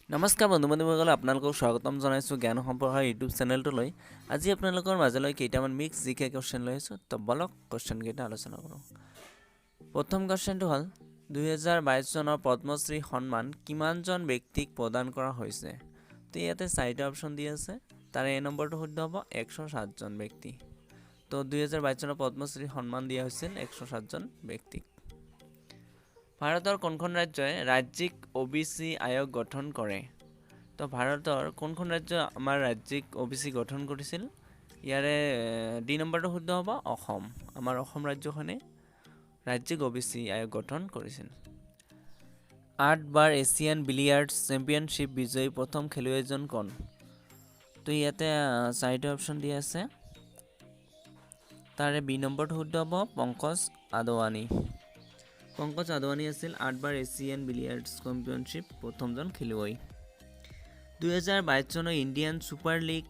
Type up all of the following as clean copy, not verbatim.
নমস্কাৰ বন্ধু বান্ধৱীসকল, আপোনালোকক স্বাগতম জনাইছোঁ জ্ঞান সম্প্ৰসাৰ ইউটিউব চেনেলটোলৈ। আজি আপোনালোকৰ মাজলৈ কেইটামান মিক্স জিকে কুৱেশ্যন লৈ আহিছোঁ। তো বলক কুৱেশ্যনকেইটা আলোচনা কৰোঁ। প্ৰথম কুৱেশ্যনটো হ'ল 2022 চনৰ পদ্মশ্ৰী সন্মান কিমানজন ব্যক্তিক প্ৰদান কৰা হৈছে? তো ইয়াতে চাৰিটা অপশ্যন দি আছে। তাৰে এ নম্বৰটো শুদ্ধ হ'ব 107জন ব্যক্তি। তো 2022 চনৰ পদ্মশ্ৰী সন্মান দিয়া হৈছিল 107জন ব্যক্তিক। ভাৰতৰ কোনখন ৰাজ্যই ৰাজ্যিক OBC আয়োগ গঠন কৰে? তো ভাৰতৰ কোনখন ৰাজ্যই আমাৰ ৰাজ্যিক OBC গঠন কৰিছিল? ইয়াৰে ডি নম্বৰটো শুদ্ধ হ'ব অসম। আমাৰ অসম ৰাজ্যখনে ৰাজ্যিক OBC আয়োগ গঠন কৰিছিল। 8বাৰ এছিয়ান বিলিয়াৰ্ডছ চেম্পিয়নশ্বিপ বিজয়ী প্ৰথম খেলুৱৈজন কোন? তো ইয়াতে চাৰিটা অপশ্যন দিয়া আছে। তাৰে বি নম্বৰটো শুদ্ধ হ'ব পংকজ আদৱানী। পংকজ আদৱানী আছিল 8বাৰ এছিয়ান বিলিয়াৰ্ডছ চেম্পিয়নশ্বিপ প্ৰথমজন খেলুৱৈ। 2022 চনৰ ইণ্ডিয়ান ছুপাৰ লীগ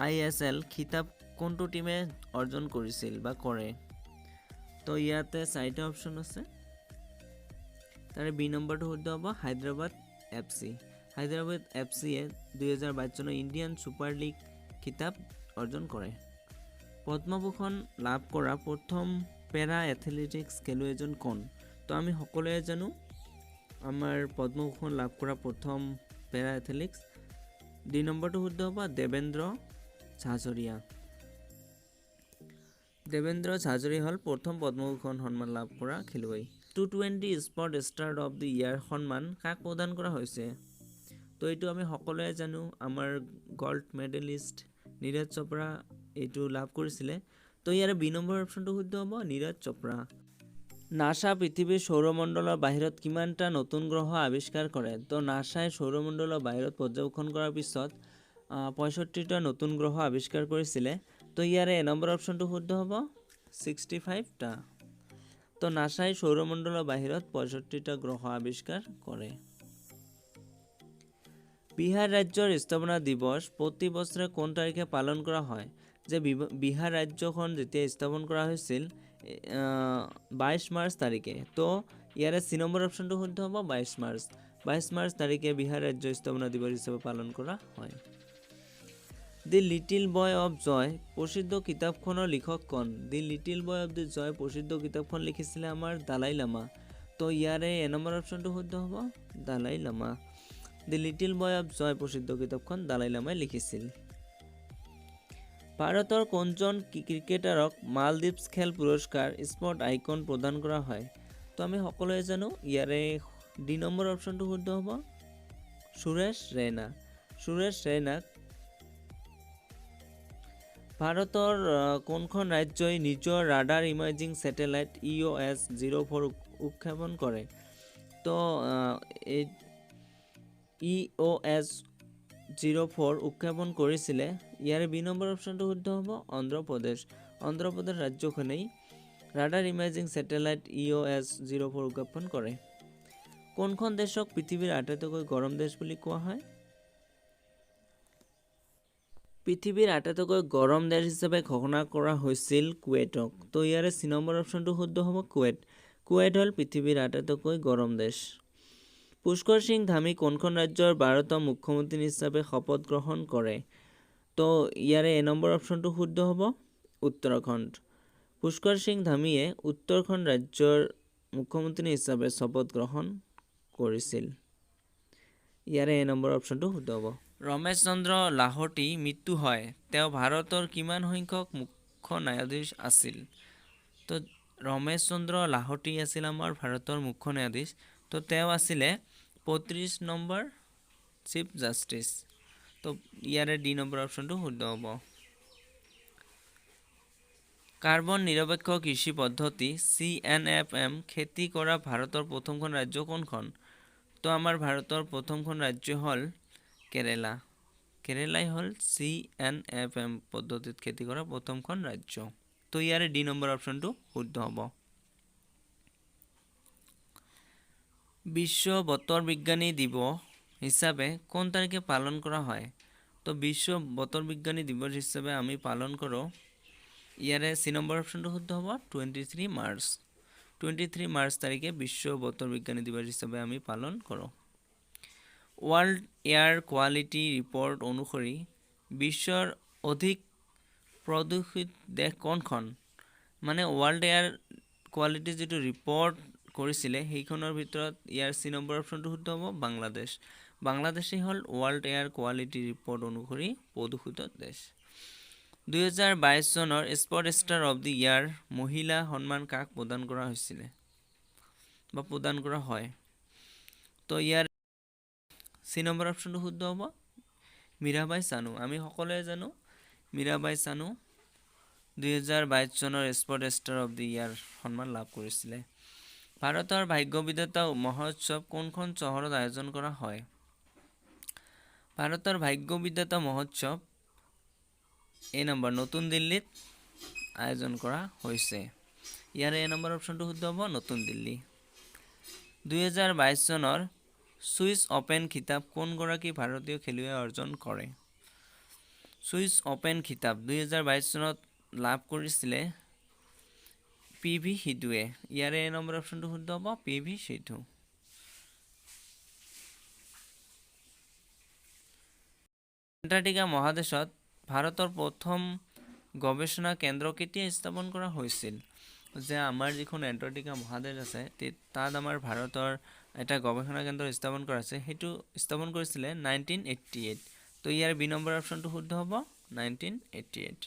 ISL খিতাপ কোনটো টিমে অৰ্জন কৰিছিল বা কৰে? তো ইয়াতে চাৰিটা অপশ্যন আছে। তাৰে বি নম্বৰটো শুদ্ধ হ'ব হায়দৰাবাদ FC। হায়দৰাবাদ FCয়ে 2022 চনৰ ইণ্ডিয়ান ছুপাৰ লীগ খিতাপ অৰ্জন কৰে। পদ্মভূষণ লাভ কৰা প্ৰথম পেৰা এথলেটিক্স খেলুৱৈজন কোন? তো আমি সকলোৱে জানো আমাৰ পদ্মভূষণ লাভ কৰা প্ৰথম পেৰা এথলেটিক্স। ডি নম্বৰটো শুদ্ধ হ'ব দেবেন্দ্ৰ ঝাঝৰিয়া। দেবেন্দ্ৰ ঝাঝৰিয়া হ'ল প্ৰথম পদ্মভূষণ সন্মান লাভ কৰা খেলুৱৈ। T20 sport star of the year সন্মান কাক প্ৰদান কৰা হৈছে? তো এইটো আমি সকলোৱে জানো আমাৰ গ'ল্ড মেডেলিষ্ট নীৰজ চোপ্ৰা এইটো লাভ কৰিছিলে। তো ইয়াৰে বি নম্বৰ অপশ্যনটো শুদ্ধ হ'ব নীৰজ চোপ্ৰা। নাছা পৃথিৱীৰ সৌৰমণ্ডলৰ বাহিৰত কিমানটা নতুন গ্ৰহ আৱিষ্কাৰ কৰে? তো নাছাই সৌৰমণ্ডলৰ বাহিৰত পৰ্যবেক্ষণ কৰাৰ পিছত 65টা নতুন গ্ৰহ আৱিষ্কাৰ কৰিছিলে। তো ইয়াৰে এ নম্বৰ অপশ্যনটো শুদ্ধ হ'ব 65টা। তো নাছাই সৌৰমণ্ডলৰ বাহিৰত 65টা গ্ৰহ আৱিষ্কাৰ কৰে। বিহাৰ ৰাজ্যৰ স্থাপনা দিৱস প্ৰতি বছৰে কোন তাৰিখে পালন কৰা হয়? যে বিহাৰ ৰাজ্যখন যেতিয়া স্থাপন কৰা হৈছিল 22 মাৰ্চ তাৰিখে। তো ইয়াৰে চি নম্বৰ অপশ্যনটো শুদ্ধ হ'ব 22 মাৰ্চ। 22 মাৰ্চ তাৰিখে বিহাৰ ৰাজ্য স্থাপনা দিৱস হিচাপে পালন কৰা হয়। দি লিটিল বয় অফ জয় প্ৰসিদ্ধ কিতাপখনৰ লিখক কোন? দি লিটিল বয় অফ দি জয় প্ৰসিদ্ধ কিতাপখন লিখিছিলে আমাৰ দালাই লামা। তো ইয়াৰে এ নম্বৰ অপশ্যনটো শুদ্ধ হ'ব দালাই লামা। দি লিটিল বয় অফ জয় প্ৰসিদ্ধ কিতাপখন দালাই লামাই লিখিছিল। ভাৰতৰ কোনজন ক্ৰিকেটাৰক মালদ্বীপছ খেল পুৰস্কাৰ স্পৰ্ট আইকন প্ৰদান কৰা হয়? তো আমি সকলোৱে জানো ইয়াৰে ডি নম্বৰ অপশ্যনটো শুদ্ধ হ'ব সুৰেশ ৰাইনা। সুৰেশ ৰাইনাক ভাৰতৰ কোনখন ৰাজ্যই নিজৰ ৰাডাৰ ইমেজিং ছেটেলাইট EOS-04 উৎক্ষেপণ কৰে? তো EOS-04 উৎক্ষেপণ কৰিছিলে। ইয়াৰে বি নম্বৰ অপশ্যনটো শুদ্ধ হ'ব অন্ধ্ৰপ্ৰদেশ। অন্ধ্ৰপ্ৰদেশ ৰাজ্যখনেই ৰাডাৰ ইমেজিং ছেটেলাইট EOS-04 উৎক্ষেপণ কৰে। কোনখন দেশক পৃথিৱীৰ আটাইতকৈ গৰম দেশ বুলি কোৱা হয়? পৃথিৱীৰ আটাইতকৈ গৰম দেশ হিচাপে ঘোষণা কৰা হৈছিল কুৱেইটক। তো ইয়াৰে চি নম্বৰ অপশ্যনটো শুদ্ধ হ'ব কুৱেইট। কুৱেইট হ'ল পৃথিৱীৰ আটাইতকৈ গৰম দেশ। পুষ্কৰ সিং ধামী কোনখন ৰাজ্যৰ 12তম মুখ্যমন্ত্ৰী হিচাপে শপত গ্ৰহণ কৰে? তো ইয়াৰে এ নম্বৰ অপশ্যনটো শুদ্ধ হ'ব উত্তৰাখণ্ড। পুষ্কৰ সিং ধামীয়ে উত্তৰাখণ্ড ৰাজ্যৰ মুখ্যমন্ত্ৰী হিচাপে শপত গ্ৰহণ কৰিছিল। ইয়াৰে এ নম্বৰ অপশ্যনটো শুদ্ধ হ'ব। ৰমেশ চন্দ্ৰ লাহোটি মৃত্যু হয় তেওঁ ভাৰতৰ কিমান সংখ্যক মুখ্য ন্যায়াধীশ আছিল? তো ৰমেশ চন্দ্ৰ লাহোটি আছিল আমাৰ ভাৰতৰ মুখ্য ন্যায়াধীশ। তো তেওঁ আছিলে 35 নম্বৰ চিফ জাষ্টিচ। তো ইয়াৰে ডি নম্বৰ অপশ্যনটো শুদ্ধ হ'ব। কাৰ্বন নিৰপেক্ষ কৃষি পদ্ধতি CNFM খেতি কৰা ভাৰতৰ প্ৰথমখন ৰাজ্য কোনখন? তো আমাৰ ভাৰতৰ প্ৰথমখন ৰাজ্য হ'ল কেৰেলা। কেৰেলাই হ'ল CNFM পদ্ধতিত খেতি কৰা প্ৰথমখন ৰাজ্য। তো ইয়াৰে ডি নম্বৰ অপশ্যনটো শুদ্ধ হ'ব। বিশ্ব বতৰ বিজ্ঞানী দিৱস হিচাপে কোন তাৰিখে পালন কৰা হয়? তো বিশ্ব বতৰ বিজ্ঞানী দিৱস হিচাপে আমি পালন কৰোঁ ইয়াৰে চি নম্বৰ অপশ্যনটো শুদ্ধ হ'ব 23 মাৰ্চ। 23 মাৰ্চ তাৰিখে বিশ্ব বতৰ বিজ্ঞানী দিৱস হিচাপে আমি পালন কৰোঁ। ৱৰ্ল্ড এয়াৰ কোৱালিটি ৰিপৰ্ট অনুসৰি বিশ্বৰ অধিক প্ৰদূষিত দেশ কোনখন? মানে ৱৰ্ল্ড এয়াৰ কোৱালিটি যিটো ৰিপৰ্ট কৰিছিলে সেইখনৰ ভিতৰত ইয়াৰ চি নম্বৰ অপশ্যনটো শুদ্ধ হ'ব বাংলাদেশ। বাংলাদেশেই হ'ল ৱৰ্ল্ড এয়াৰ কোৱালিটি ৰিপৰ্ট অনুসৰি প্ৰদূষিত দেশ। 2022 চনৰ স্পৰ্ট ষ্টাৰ অৱ দি ইয়াৰ মহিলা সন্মান কাক প্ৰদান কৰা হৈছিলে বা প্ৰদান কৰা হয়? তো ইয়াৰ চি নম্বৰ অপশ্যনটো শুদ্ধ হ'ব মীৰাবাই চানু। আমি সকলোৱে জানো মীৰাবাই চানু 2022 চনৰ sport star of the year সন্মান লাভ কৰিছিলে। ভাৰতৰ ভাগ্য বিধাতা মহোৎসৱ কোনখন চহৰত আয়োজন কৰা হয়? ভাৰতৰ ভাগ্য বিধাতা মহোৎসৱ এ নম্বৰ নতুন দিল্লীত আয়োজন কৰা হৈছে। ইয়াৰ এ নম্বৰ অপশ্যনটো শুদ্ধ হ'ব নতুন দিল্লী। 2022 চনৰ ছুইচ অপেন খিতাপ কোনগৰাকী ভাৰতীয় খেলুৱৈয়ে অৰ্জন কৰে? ছুইচ অপেন খিতাপ 2022 চনত লাভ কৰিছিলে PV সিধুৱে। ইয়াৰে এ নম্বৰ অপশ্যনটো শুদ্ধ হ'ব PV সিধু। এণ্টাৰ্কটিকা মহাদেশত ভাৰতৰ প্ৰথম গৱেষণা কেন্দ্ৰ কেতিয়া স্থাপন কৰা হৈছিল? যে আমাৰ যিখন এণ্টাৰ্কটিকা মহাদেশ আছে তাত আমাৰ ভাৰতৰ এটা গৱেষণা কেন্দ্ৰ স্থাপন কৰা আছে, সেইটো স্থাপন কৰিছিলে 1988। তো ইয়াৰ বি নম্বৰ অপশ্যনটো শুদ্ধ হ'ব 1988,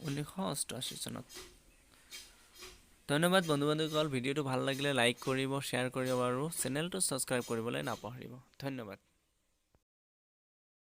1988 চনত। ধন্যবাদ বন্ধু বান্ধৱীসকল, ভিডিঅ'টো ভাল লাগিলে লাইক কৰিব, শ্বেয়াৰ কৰিব আৰু চেনেলটো ছাবস্ক্ৰাইব কৰিবলৈ নাপাহৰিব। ধন্যবাদ।